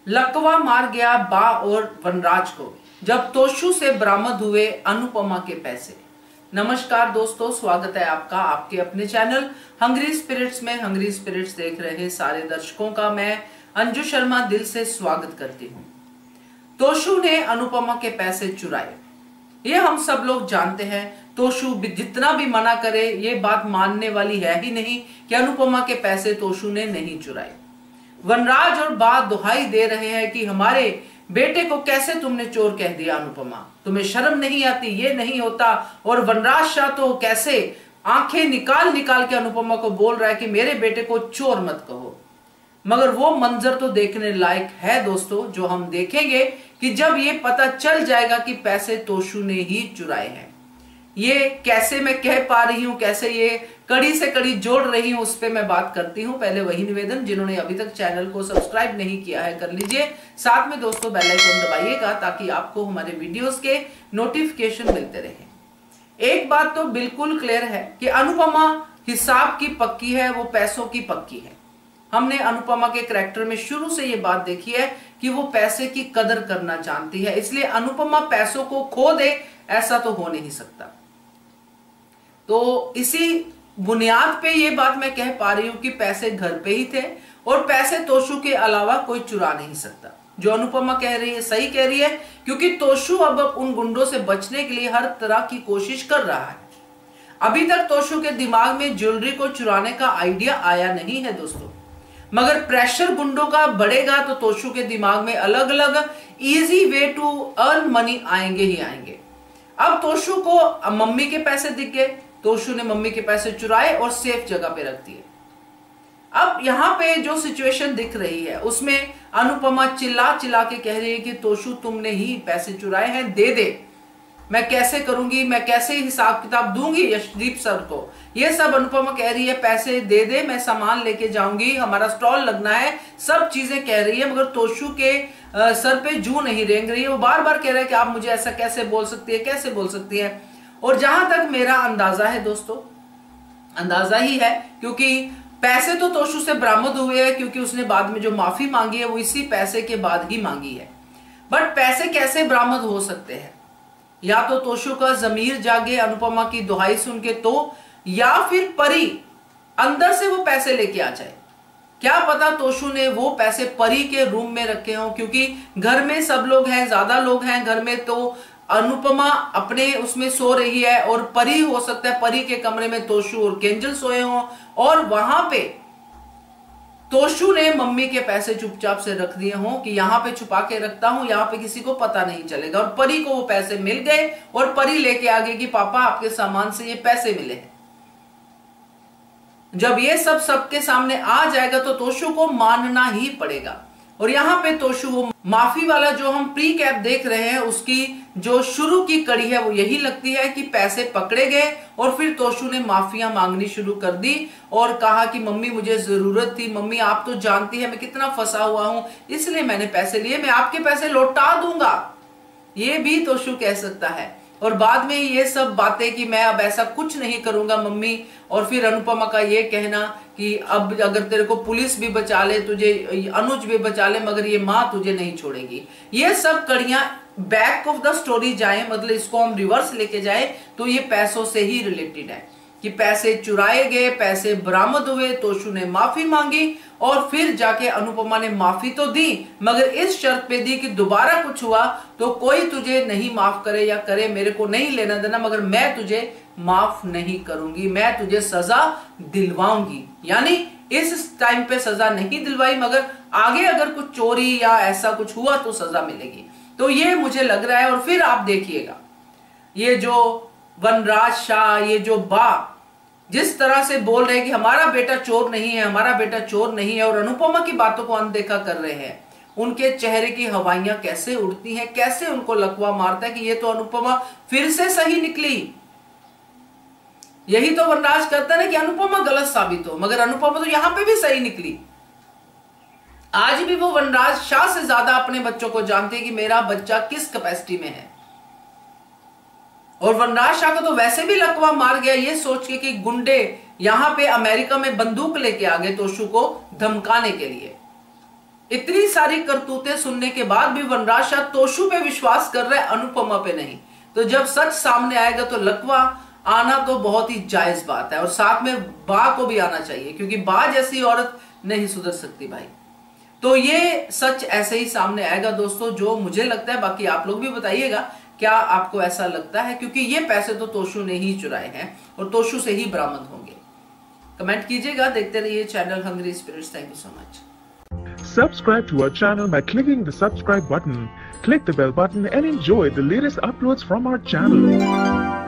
लकवा मार गया बा और वनराज को जब तोशु से बरामद हुए अनुपमा के पैसे। नमस्कार दोस्तों, स्वागत है आपका आपके अपने चैनल हंग्री स्पिरिट्स में। हंग्री स्पिरिट्स देख रहे सारे दर्शकों का मैं अंजू शर्मा दिल से स्वागत करती हूँ। तोशु ने अनुपमा के पैसे चुराए, ये हम सब लोग जानते हैं। तोशु जितना भी मना करे ये बात मानने वाली है ही नहीं कि अनुपमा के पैसे तोशु ने नहीं चुराए। वनराज और बा दुहाई दे रहे हैं कि हमारे बेटे को कैसे तुमने चोर कह दिया अनुपमा, तुम्हें शर्म नहीं आती, ये नहीं होता। और वनराज शाह तो कैसे आंखें निकाल निकाल के अनुपमा को बोल रहा है कि मेरे बेटे को चोर मत कहो। मगर वो मंजर तो देखने लायक है दोस्तों, जो हम देखेंगे कि जब ये पता चल जाएगा कि पैसे तोशु ने ही चुराए हैं। ये कैसे मैं कह पा रही हूं, कैसे ये कड़ी से कड़ी जोड़ रही हूं, उस पे मैं बात करती हूं। पहले वही निवेदन, जिन्होंने अभी तक चैनल को सब्सक्राइब नहीं किया है कर लीजिए, साथ में दोस्तों बेल आइकन दबाइएगा ताकि आपको हमारे वीडियोस के नोटिफिकेशन मिलते रहे। एक बात तो बिल्कुल क्लियर है कि अनुपमा हिसाब की पक्की है, वो पैसों की पक्की है। हमने अनुपमा के कैरेक्टर में शुरू से ये बात देखी है कि वो पैसे की कदर करना जानती है, इसलिए अनुपमा पैसों को खो दे ऐसा तो हो नहीं सकता। तो इसी बुनियाद पे ये बात मैं कह पा रही हूं कि पैसे घर पे ही थे और पैसे तोशु के अलावा कोई चुरा नहीं सकता। जो अनुपमा कह रही है सही कह रही है, क्योंकि तोशु अब उन गुंडों से बचने के लिए हर तरह की कोशिश कर रहा है। अभी तक तोशु के दिमाग में ज्वेलरी को चुराने का आइडिया आया नहीं है दोस्तों, मगर प्रेशर गुंडों का बढ़ेगा तो तोशु के दिमाग में अलग अलग easy way to earn money आएंगे ही आएंगे। अब तोशु को मम्मी के पैसे दिख गए, तोशु ने मम्मी के पैसे चुराए और सेफ जगह पे रख दिए। अब यहां पे जो सिचुएशन दिख रही है उसमें अनुपमा चिल्ला चिल्ला के कह रही है कि तोशु तुमने ही पैसे चुराए हैं, दे दे। मैं कैसे करूंगी, मैं कैसे हिसाब किताब दूंगी यशदीप सर को। ये सब अनुपमा कह रही है, पैसे दे दे, मैं सामान लेके जाऊंगी, हमारा स्टॉल लगना है, सब चीजें कह रही है। मगर तोशु के सर पे जू नहीं रेंग रही है। वो बार बार कह रहा है कि आप मुझे ऐसा कैसे बोल सकती है, कैसे बोल सकती है। और जहां तक मेरा अंदाजा है दोस्तों, अंदाजा ही है, क्योंकि पैसे तो तोशु से बरामद हुए हैं, क्योंकि उसने बाद में जो माफी मांगी है वो इसी पैसे के बाद ही मांगी है। बट पैसे कैसे बरामद हो सकते हैं? या तो तोशु का जमीर जागे अनुपमा की दुहाई सुन के, तो या फिर परी अंदर से वो पैसे लेके आ जाए। क्या पता तोशु ने वो पैसे परी के रूम में रखे हों, क्योंकि घर में सब लोग हैं, ज्यादा लोग हैं घर में, तो अनुपमा अपने उसमें सो रही है और परी हो सकता है परी के कमरे में तोशु और केंजल सोए हों, और वहां पे तोशु ने मम्मी के पैसे चुपचाप से रख दिए हों कि यहां पे छुपा के रखता हूं, यहां पे किसी को पता नहीं चलेगा। और परी को वो पैसे मिल गए और परी लेके आ गई कि पापा आपके सामान से ये पैसे मिले हैं। जब ये सब सबके सामने आ जाएगा तो तोशु को मानना ही पड़ेगा। और यहां पे तोशु वो माफी वाला जो हम प्री कैप देख रहे हैं उसकी जो शुरू की कड़ी है वो यही लगती है कि पैसे पकड़े गए और फिर तोशु ने माफियां मांगनी शुरू कर दी और कहा कि मम्मी मुझे जरूरत थी, मम्मी आप तो जानती है मैं कितना फंसा हुआ हूं, इसलिए मैंने पैसे लिए, मैं आपके पैसे लौटा दूंगा। ये भी तोशु कह सकता है। और बाद में ये सब बातें कि मैं अब ऐसा कुछ नहीं करूंगा मम्मी, और फिर अनुपमा का ये कहना कि अब अगर तेरे को पुलिस भी बचा ले, तुझे अनुज भी बचा ले, मगर ये माँ तुझे नहीं छोड़ेगी। ये सब कड़ियां बैक ऑफ द स्टोरी जाए, मतलब इसको हम रिवर्स लेके जाए तो ये पैसों से ही रिलेटेड है कि पैसे चुराए गए, पैसे बरामद हुए, तोशु ने माफी मांगी और फिर जाके अनुपमा ने माफी तो दी, मगर इस शर्त पे दी कि दोबारा कुछ हुआ तो कोई तुझे नहीं माफ करे या करे, मेरे को नहीं लेना देना, मगर मैं तुझे माफ नहीं करूंगी, मैं तुझे सजा दिलवाऊंगी। यानी इस टाइम पे सजा नहीं दिलवाई, मगर आगे अगर कुछ चोरी या ऐसा कुछ हुआ तो सजा मिलेगी। तो ये मुझे लग रहा है। और फिर आप देखिएगा ये जो वनराज शाह, ये जो बा जिस तरह से बोल रहे हैं कि हमारा बेटा चोर नहीं है, हमारा बेटा चोर नहीं है, और अनुपमा की बातों को अनदेखा कर रहे हैं, उनके चेहरे की हवाइयां कैसे उड़ती हैं, कैसे उनको लकवा मारता है कि ये तो अनुपमा फिर से सही निकली। यही तो वनराज करता है ना कि अनुपमा गलत साबित हो, मगर अनुपमा तो यहां पे भी सही निकली। आज भी वो वनराज शाह से ज्यादा अपने बच्चों को जानते हैं कि मेरा बच्चा किस कैपेसिटी में है। और वनराज शाह को तो वैसे भी लकवा मार गया ये सोच के कि गुंडे यहां पे अमेरिका में बंदूक लेके आ गए तोशु को धमकाने के लिए। इतनी सारी करतूतें सुनने के बाद भी वनराज शाह तोशु पे विश्वास कर रहे हैं, अनुपमा पे नहीं। तो जब सच सामने आएगा तो लकवा आना तो बहुत ही जायज बात है, और साथ में बा को भी आना चाहिए, क्योंकि बा जैसी औरत नहीं सुधर सकती भाई। तो ये सच ऐसे ही सामने आएगा दोस्तों, जो मुझे लगता है। बाकी आप लोग भी बताइएगा क्या आपको ऐसा लगता है, क्योंकि ये पैसे तो तोशु ने ही चुराए हैं और तोशु से ही बरामद होंगे। कमेंट कीजिएगा। देखते रहिए channel hungry spirits. Thank you so much. Subscribe to our channel by clicking the subscribe button. Click the bell button and enjoy the latest uploads from our channel.